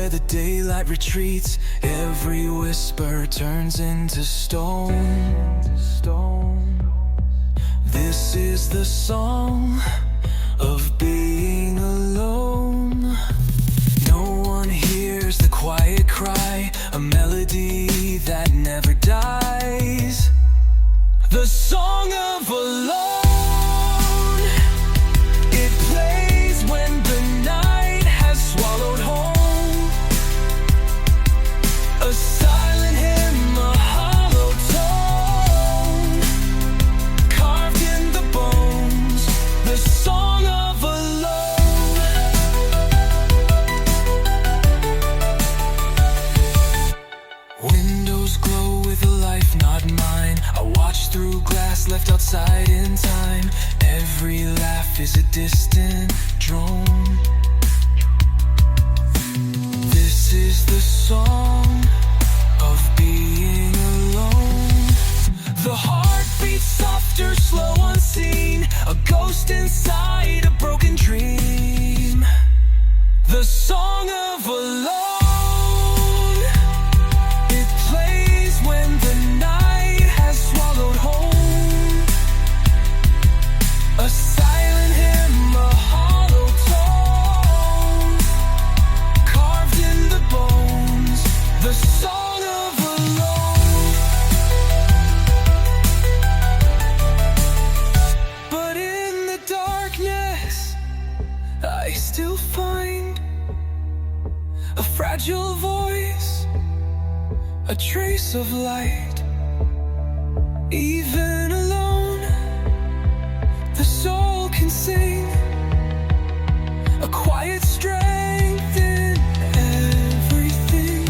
where the daylight retreats, every whisper turns into stone. This is the song of being alone. No one hears the quiet cry, a melody that never dies. The song of alone. It plays when the night has swallowed home. A silent hymn, a hollow tone, carved in the bones. The song of alone. Windows glow with a life not mine. I watch through glass left outside in time. Every laugh is a distant drone. This is the song of being alone. The heart beats softer, slow, unseen, a ghost inside a broken dream. The song of alone. It plays when the night has swallowed home. A silent hymn, a hollow tone, carved in the bones. The song of alone. But in the darkness, I still find a fragile voice, a trace of light. Even alone, the soul can sing a quiet strength in everything.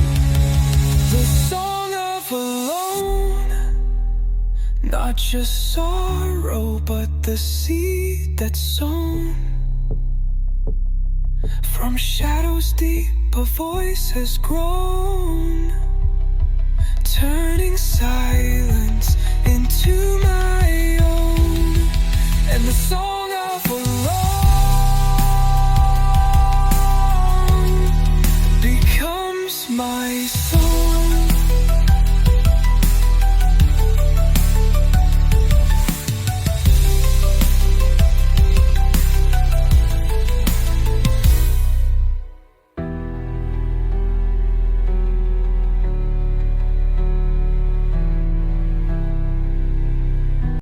The song of alone, not just sorrow, but the seed that's sown. From shadows deep, a voice has grown, turning silence into my own. And the song of alone becomes my song.